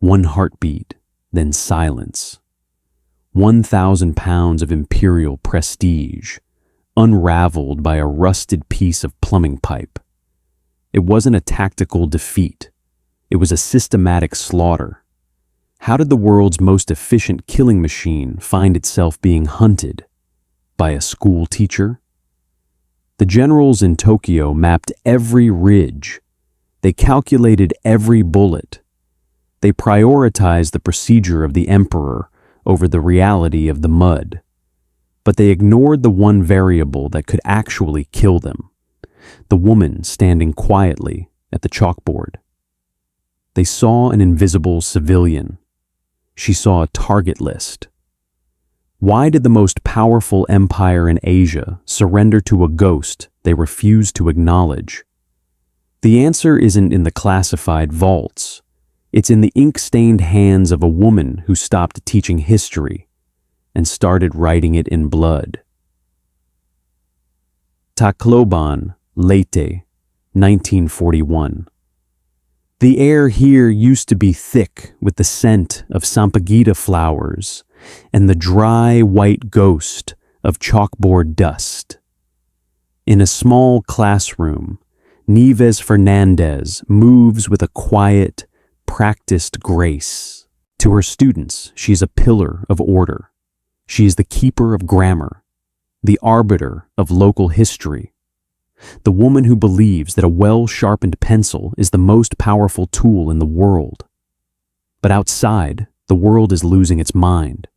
One heartbeat, then silence. 1,000 pounds of imperial prestige, unraveled by a rusted piece of plumbing pipe. It wasn't a tactical defeat. It was a systematic slaughter. How did the world's most efficient killing machine find itself being hunted? By a school teacher? The generals in Tokyo mapped every ridge. They calculated every bullet. They prioritized the procedure of the emperor over the reality of the mud. But they ignored the one variable that could actually kill them: the woman standing quietly at the chalkboard. They saw an invisible civilian. She saw a target list. Why did the most powerful empire in Asia surrender to a ghost they refused to acknowledge? The answer isn't in the classified vaults. It's in the ink-stained hands of a woman who stopped teaching history and started writing it in blood. Tacloban, Leyte, 1941. The air here used to be thick with the scent of sampaguita flowers and the dry white ghost of chalkboard dust. In a small classroom, Nieves Fernandez moves with a quiet, practiced grace. To her students, she is a pillar of order. She is the keeper of grammar, the arbiter of local history, the woman who believes that a well-sharpened pencil is the most powerful tool in the world. But outside, the world is losing its mind.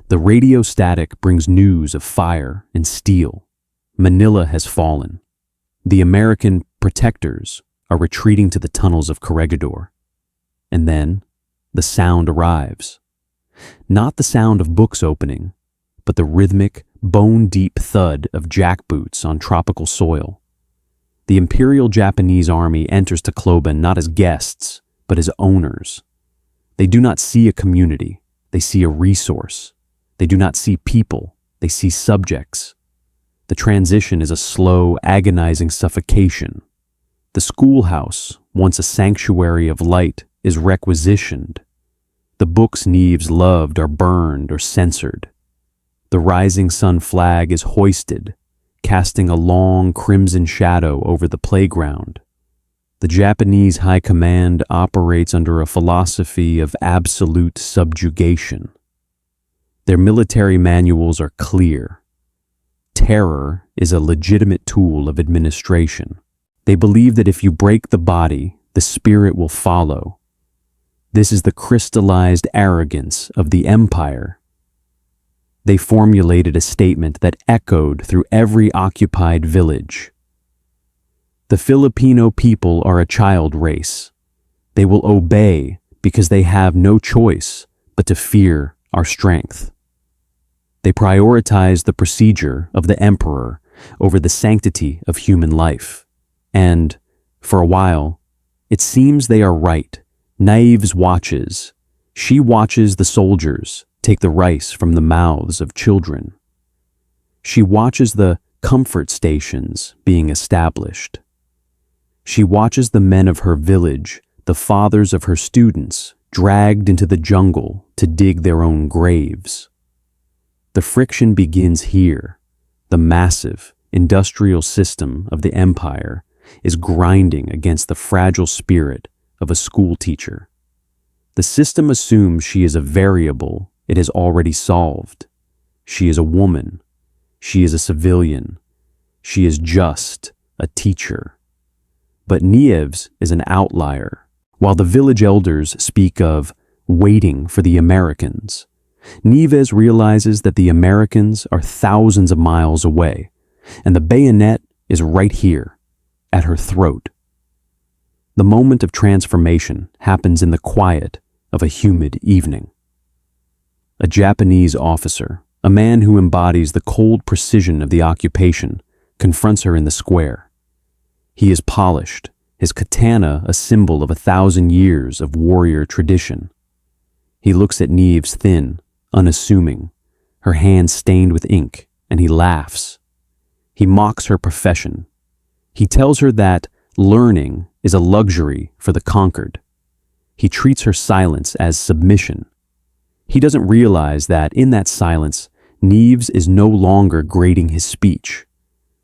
The radio static brings news of fire and steel. Manila has fallen. The American protectors are retreating to the tunnels of Corregidor. And then, the sound arrives. Not the sound of books opening, but the rhythmic, bone-deep thud of jackboots on tropical soil. The Imperial Japanese Army enters Tacloban not as guests, but as owners. They do not see a community, they see a resource. They do not see people, they see subjects. The transition is a slow, agonizing suffocation. The schoolhouse, once a sanctuary of light, is requisitioned. The books Nieves loved are burned or censored. The rising sun flag is hoisted, casting a long crimson shadow over the playground. The Japanese High Command operates under a philosophy of absolute subjugation. Their military manuals are clear. Terror is a legitimate tool of administration. They believe that if you break the body, the spirit will follow. This is the crystallized arrogance of the empire. They formulated a statement that echoed through every occupied village. The Filipino people are a child race. They will obey because they have no choice but to fear our strength. They prioritize the procedure of the emperor over the sanctity of human life. And, for a while, it seems they are right. Nieves watches. She watches the soldiers take the rice from the mouths of children. She watches the comfort stations being established. She watches the men of her village, the fathers of her students, dragged into the jungle to dig their own graves. The friction begins here. The massive, industrial system of the empire is grinding against the fragile spirit of a schoolteacher. The system assumes she is a variable it has already solved. She is a woman. She is a civilian. She is just a teacher. But Nieves is an outlier. While the village elders speak of waiting for the Americans, Nieves realizes that the Americans are thousands of miles away, and the bayonet is right here, at her throat. The moment of transformation happens in the quiet of a humid evening. A Japanese officer, a man who embodies the cold precision of the occupation, confronts her in the square. He is polished, his katana a symbol of 1,000 years of warrior tradition. He looks at Nieves thin, unassuming, her hands stained with ink, and he laughs. He mocks her profession. He tells her that learning is a luxury for the conquered. He treats her silence as submission. He doesn't realize that in that silence, Nieves is no longer grading his speech.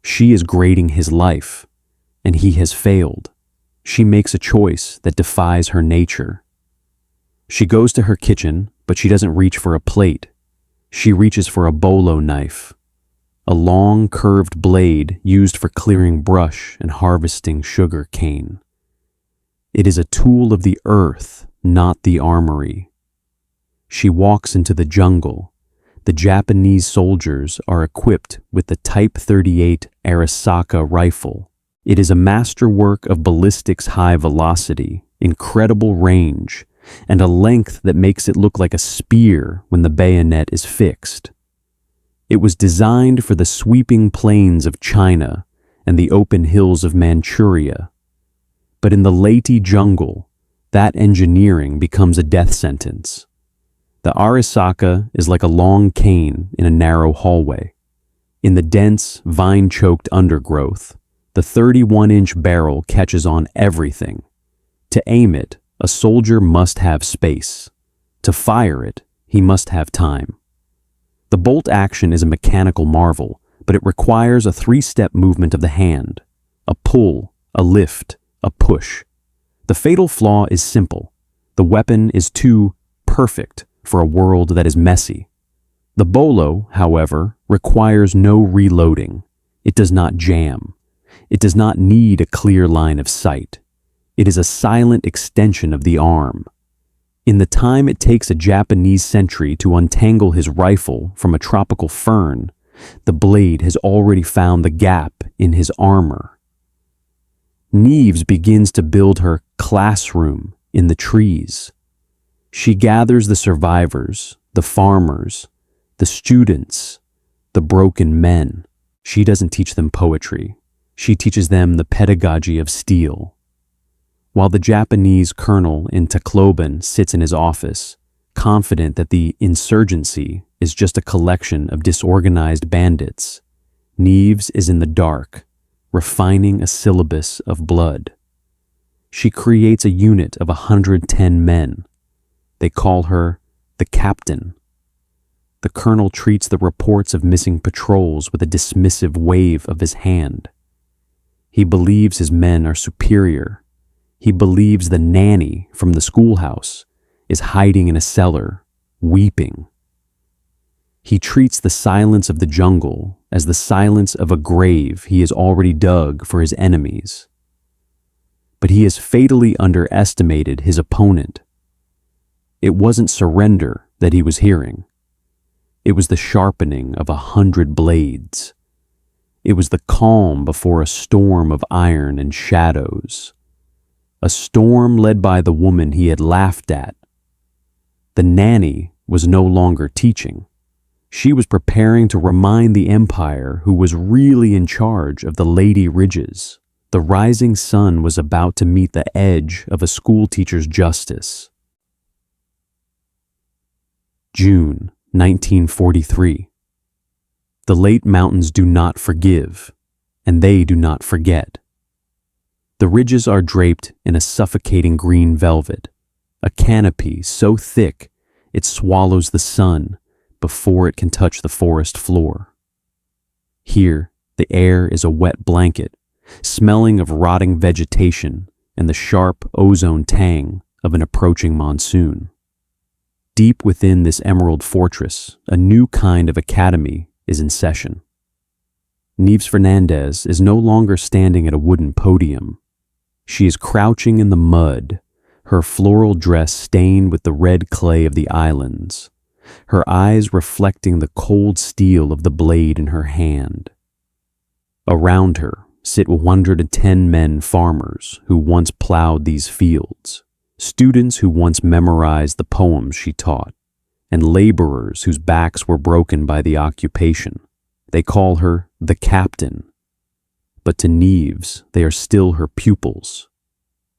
She is grading his life, and he has failed. She makes a choice that defies her nature. She goes to her kitchen, but she doesn't reach for a plate. She reaches for a bolo knife, a long, curved blade used for clearing brush and harvesting sugar cane. It is a tool of the earth, not the armory. She walks into the jungle. The Japanese soldiers are equipped with the Type 38 Arisaka rifle. It is a masterwork of ballistics high velocity, incredible range, and a length that makes it look like a spear when the bayonet is fixed. It was designed for the sweeping plains of China and the open hills of Manchuria. But in the Leyte jungle, that engineering becomes a death sentence. The Arisaka is like a long cane in a narrow hallway. In the dense, vine-choked undergrowth, the 31-inch barrel catches on everything. To aim it, a soldier must have space. To fire it, he must have time. The bolt action is a mechanical marvel, but it requires a 3-step movement of the hand: a pull, a lift, a push. The fatal flaw is simple. The weapon is too perfect for a world that is messy. The bolo, however, requires no reloading. It does not jam. It does not need a clear line of sight. It is a silent extension of the arm. In the time it takes a Japanese sentry to untangle his rifle from a tropical fern, the blade has already found the gap in his armor. Nieves begins to build her classroom in the trees. She gathers the survivors, the farmers, the students, the broken men. She doesn't teach them poetry. She teaches them the pedagogy of steel. While the Japanese colonel in Tacloban sits in his office, confident that the insurgency is just a collection of disorganized bandits, Nieves is in the dark, refining a syllabus of blood. She creates a unit of 110 men. They call her the captain. The colonel treats the reports of missing patrols with a dismissive wave of his hand. He believes his men are superior. He believes the nanny from the schoolhouse is hiding in a cellar, weeping. He treats the silence of the jungle as the silence of a grave he has already dug for his enemies. But he has fatally underestimated his opponent. It wasn't surrender that he was hearing. It was the sharpening of 100 blades. It was the calm before a storm of iron and shadows. A storm led by the woman he had laughed at. The nanny was no longer teaching. She was preparing to remind the empire who was really in charge of the Leyte Ridges. The rising sun was about to meet the edge of a schoolteacher's justice. June 1943. The Leyte Mountains do not forgive, and they do not forget. The ridges are draped in a suffocating green velvet, a canopy so thick it swallows the sun before it can touch the forest floor. Here, the air is a wet blanket, smelling of rotting vegetation and the sharp ozone tang of an approaching monsoon. Deep within this emerald fortress, a new kind of academy is in session. Nieves Fernandez is no longer standing at a wooden podium. She is crouching in the mud, her floral dress stained with the red clay of the islands, her eyes reflecting the cold steel of the blade in her hand. Around her sit 110 men farmers who once plowed these fields, students who once memorized the poems she taught, and laborers whose backs were broken by the occupation. They call her the captain. But to Nieves, they are still her pupils.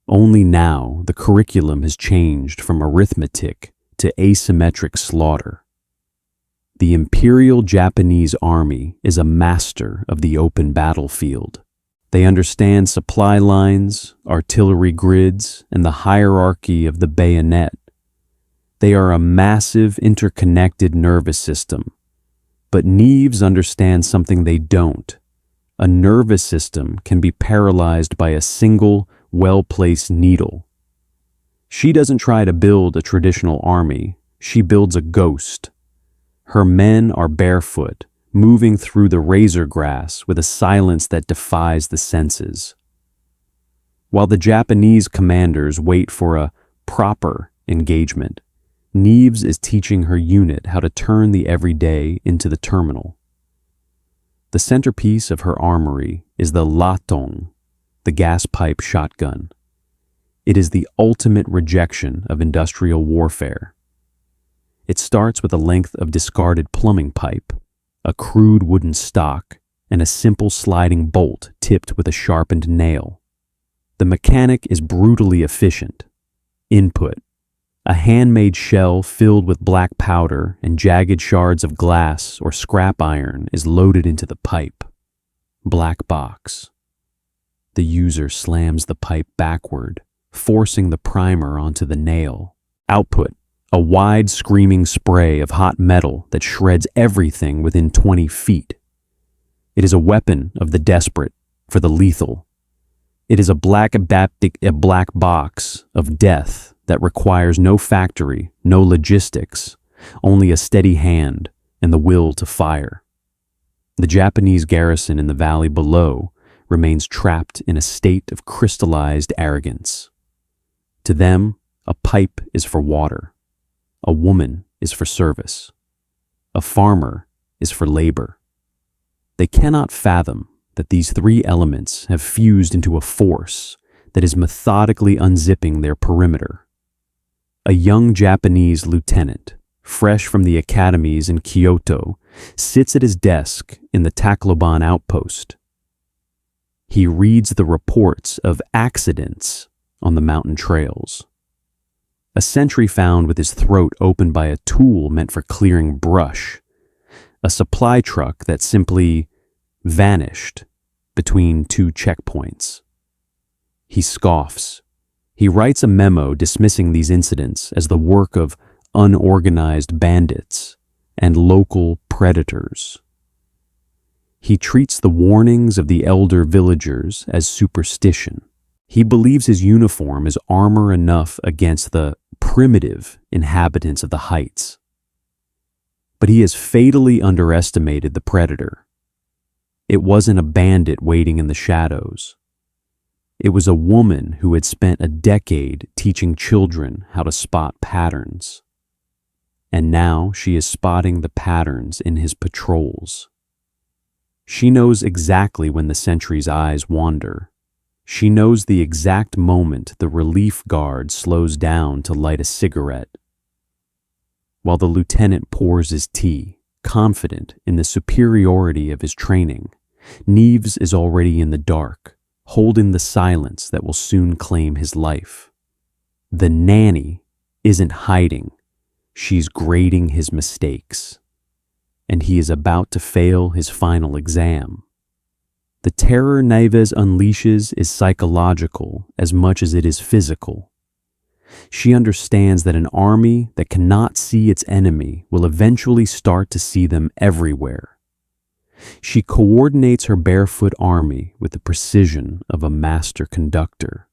Only now the curriculum has changed from arithmetic to asymmetric slaughter. The Imperial Japanese Army is a master of the open battlefield. They understand supply lines, artillery grids, and the hierarchy of the bayonet. They are a massive interconnected nervous system. But Nieves understands something they don't. A nervous system can be paralyzed by a single, well-placed needle. She doesn't try to build a traditional army. She builds a ghost. Her men are barefoot, moving through the razor grass with a silence that defies the senses. While the Japanese commanders wait for a proper engagement, Nieves is teaching her unit how to turn the everyday into the terminal. The centerpiece of her armory is the latong, the gas pipe shotgun. It is the ultimate rejection of industrial warfare. It starts with a length of discarded plumbing pipe, a crude wooden stock, and a simple sliding bolt tipped with a sharpened nail. The mechanic is brutally efficient. Input: a handmade shell filled with black powder and jagged shards of glass or scrap iron is loaded into the pipe. Black box. The user slams the pipe backward, forcing the primer onto the nail. Output: a wide screaming spray of hot metal that shreds everything within 20 feet. It is a weapon of the desperate for the lethal. It is a black box of death that requires no factory, no logistics, only a steady hand and the will to fire. The Japanese garrison in the valley below remains trapped in a state of crystallized arrogance. To them, a pipe is for water. A woman is for service. A farmer is for labor. They cannot fathom that these three elements have fused into a force that is methodically unzipping their perimeter. A young Japanese lieutenant, fresh from the academies in Kyoto, sits at his desk in the Tacloban outpost. He reads the reports of accidents on the mountain trails. A sentry found with his throat opened by a tool meant for clearing brush. A supply truck that simply vanished between two checkpoints. He scoffs. He writes a memo dismissing these incidents as the work of unorganized bandits and local predators. He treats the warnings of the elder villagers as superstition. He believes his uniform is armor enough against the primitive inhabitants of the heights. But he has fatally underestimated the predator. It wasn't a bandit waiting in the shadows. It was a woman who had spent a decade teaching children how to spot patterns. And now she is spotting the patterns in his patrols. She knows exactly when the sentry's eyes wander. She knows the exact moment the relief guard slows down to light a cigarette. While the lieutenant pours his tea, confident in the superiority of his training, Nieves is already in the dark, holding the silence that will soon claim his life. The nanny isn't hiding. She's grading his mistakes. And he is about to fail his final exam. The terror Nieves unleashes is psychological as much as it is physical. She understands that an army that cannot see its enemy will eventually start to see them everywhere. She coordinates her barefoot army with the precision of a master conductor.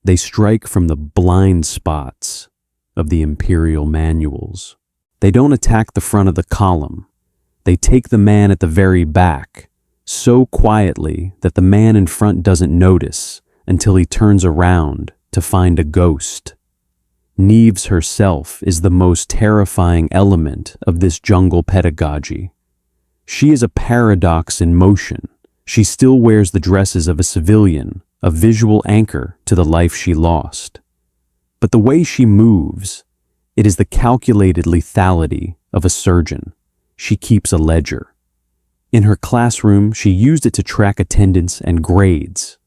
They strike from the blind spots of the Imperial manuals. They don't attack the front of the column. They take the man at the very back, so quietly that the man in front doesn't notice until he turns around to find a ghost. Nieves herself is the most terrifying element of this jungle pedagogy. She is a paradox in motion. She still wears the dresses of a civilian, a visual anchor to the life she lost. But the way she moves, it is the calculated lethality of a surgeon. She keeps a ledger. In her classroom, she used it to track attendance and grades.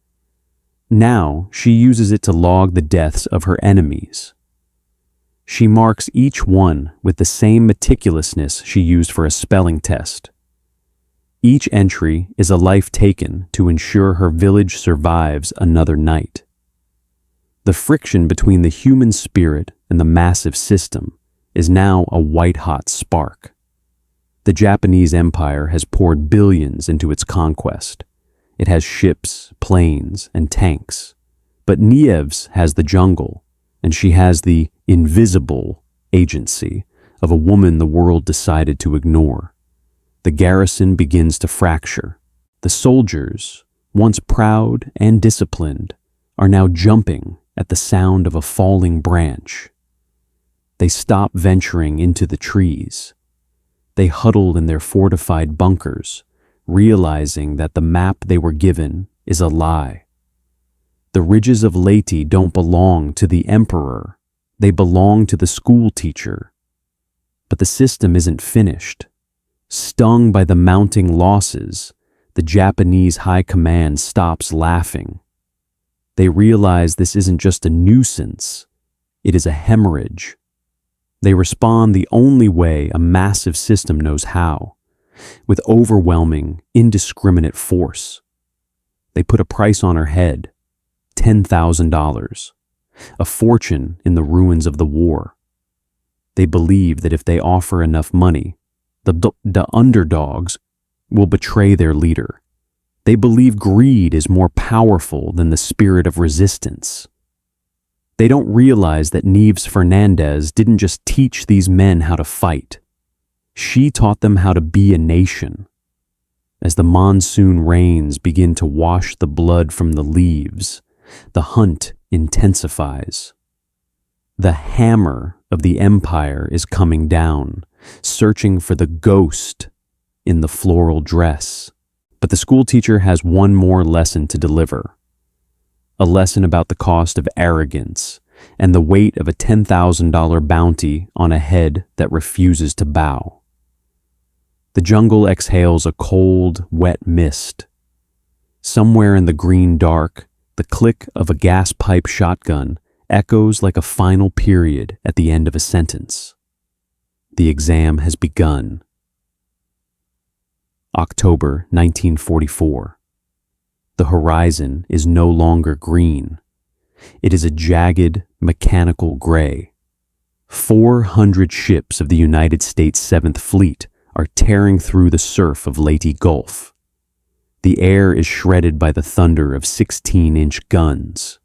Now, she uses it to log the deaths of her enemies. She marks each one with the same meticulousness she used for a spelling test. Each entry is a life taken to ensure her village survives another night. The friction between the human spirit and the massive system is now a white-hot spark. The Japanese Empire has poured billions into its conquest. It has ships, planes, and tanks. But Nieves has the jungle, and she has the invisible agency of a woman the world decided to ignore. The garrison begins to fracture. The soldiers, once proud and disciplined, are now jumping at the sound of a falling branch. They stop venturing into the trees. They huddle in their fortified bunkers, realizing that the map they were given is a lie. The ridges of Leyte don't belong to the emperor. They belong to the schoolteacher. But the system isn't finished. Stung by the mounting losses, the Japanese high command stops laughing. They realize this isn't just a nuisance, it is a hemorrhage. They respond the only way a massive system knows how, with overwhelming, indiscriminate force. They put a price on her head, $10,000, a fortune in the ruins of the war. They believe that if they offer enough money, the underdogs will betray their leader. They believe greed is more powerful than the spirit of resistance. They don't realize that Nieves Fernandez didn't just teach these men how to fight. She taught them how to be a nation. As the monsoon rains begin to wash the blood from the leaves, the hunt intensifies. The hammer of the empire is coming down, searching for the ghost in the floral dress. But the schoolteacher has one more lesson to deliver. A lesson about the cost of arrogance and the weight of a $10,000 bounty on a head that refuses to bow. The jungle exhales a cold, wet mist. Somewhere in the green dark, the click of a gas pipe shotgun echoes like a final period at the end of a sentence. The exam has begun. October 1944. The horizon is no longer green. It is a jagged, mechanical gray. 400 ships of the United States 7th Fleet are tearing through the surf of Leyte Gulf. The air is shredded by the thunder of 16-inch guns.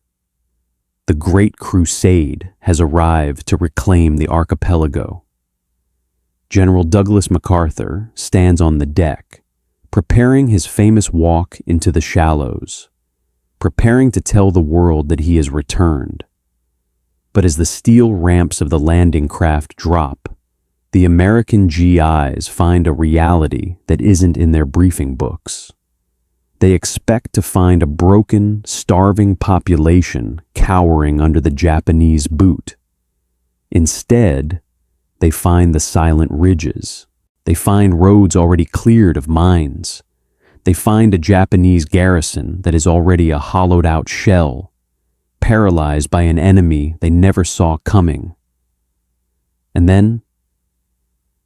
The Great Crusade has arrived to reclaim the archipelago. General Douglas MacArthur stands on the deck, preparing his famous walk into the shallows, preparing to tell the world that he has returned. But as the steel ramps of the landing craft drop, the American GIs find a reality that isn't in their briefing books. They expect to find a broken, starving population cowering under the Japanese boot. Instead, they find the silent ridges. They find roads already cleared of mines. They find a Japanese garrison that is already a hollowed-out shell, paralyzed by an enemy they never saw coming. And then,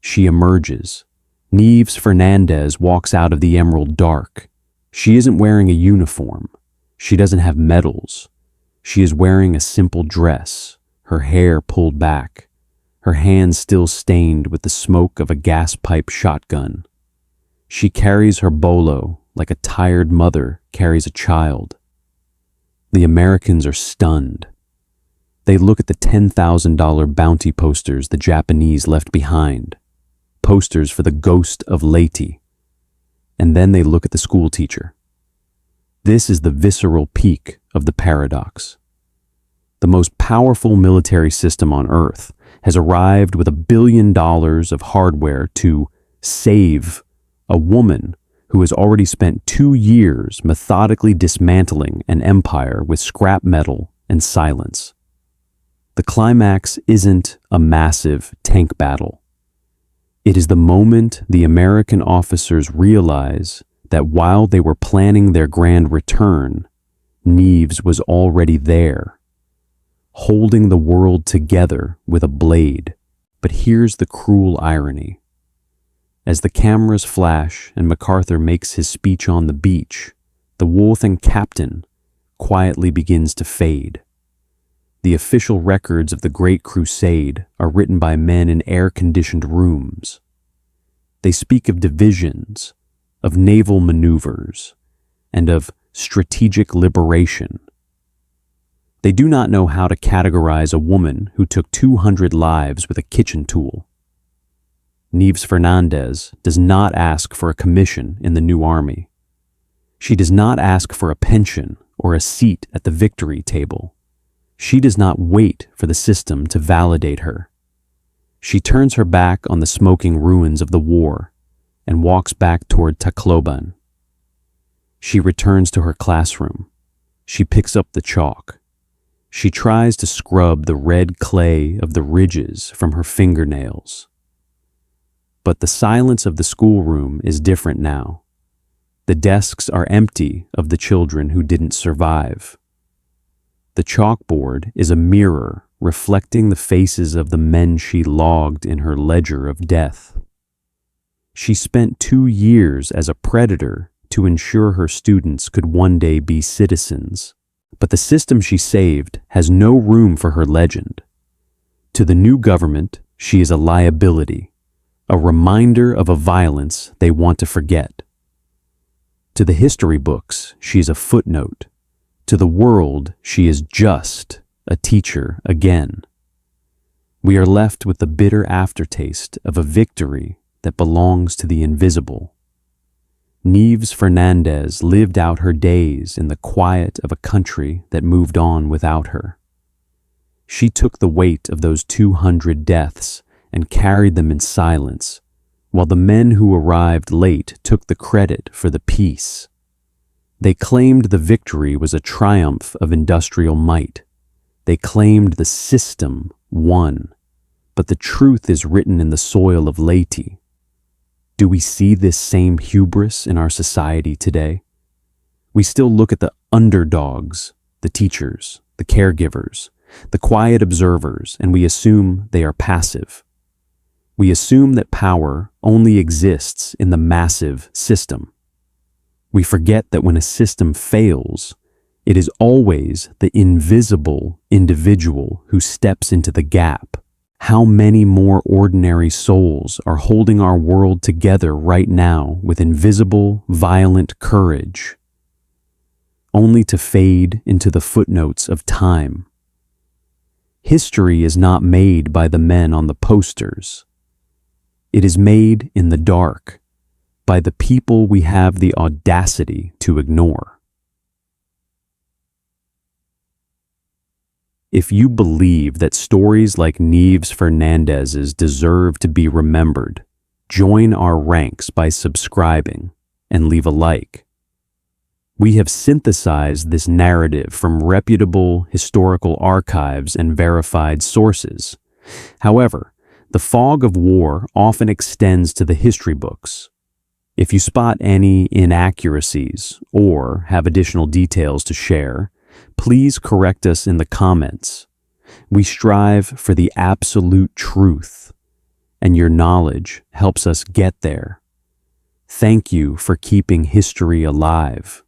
she emerges. Nieves Fernandez walks out of the emerald dark. She isn't wearing a uniform. She doesn't have medals. She is wearing a simple dress, her hair pulled back, her hands still stained with the smoke of a gas pipe shotgun. She carries her bolo like a tired mother carries a child. The Americans are stunned. They look at the $10,000 bounty posters the Japanese left behind, posters for the ghost of Leyte. And then they look at the schoolteacher. This is the visceral peak of the paradox. The most powerful military system on Earth has arrived with $1 billion of hardware to save a woman who has already spent 2 years methodically dismantling an empire with scrap metal and silence. The climax isn't a massive tank battle. It is the moment the American officers realize that while they were planning their grand return, Nieves was already there, holding the world together with a blade. But here's the cruel irony. As the cameras flash and MacArthur makes his speech on the beach, the Waltham captain quietly begins to fade. The official records of the Great Crusade are written by men in air-conditioned rooms. They speak of divisions, of naval maneuvers, and of strategic liberation. They do not know how to categorize a woman who took 200 lives with a kitchen tool. Nieves Fernandez does not ask for a commission in the new army. She does not ask for a pension or a seat at the victory table. She does not wait for the system to validate her. She turns her back on the smoking ruins of the war and walks back toward Tacloban. She returns to her classroom. She picks up the chalk. She tries to scrub the red clay of the ridges from her fingernails. But the silence of the schoolroom is different now. The desks are empty of the children who didn't survive. The chalkboard is a mirror reflecting the faces of the men she logged in her ledger of death. She spent 2 years as a predator to ensure her students could one day be citizens, but the system she saved has no room for her legend. To the new government, she is a liability, a reminder of a violence they want to forget. To the history books, she is a footnote. To the world, she is just a teacher again. We are left with the bitter aftertaste of a victory that belongs to the invisible. Nieves Fernandez lived out her days in the quiet of a country that moved on without her. She took the weight of those 200 deaths and carried them in silence, while the men who arrived late took the credit for the peace. They claimed the victory was a triumph of industrial might. They claimed the system won, but the truth is written in the soil of Leyte. Do we see this same hubris in our society today? We still look at the underdogs, the teachers, the caregivers, the quiet observers, and we assume they are passive. We assume that power only exists in the massive system. We forget that when a system fails, it is always the invisible individual who steps into the gap. How many more ordinary souls are holding our world together right now with invisible, violent courage, only to fade into the footnotes of time? History is not made by the men on the posters. It is made in the dark by the people we have the audacity to ignore. If you believe that stories like Nieves Fernandez's deserve to be remembered, join our ranks by subscribing and leave a like. We have synthesized this narrative from reputable historical archives and verified sources. However, the fog of war often extends to the history books. If you spot any inaccuracies or have additional details to share, please correct us in the comments. We strive for the absolute truth, and your knowledge helps us get there. Thank you for keeping history alive.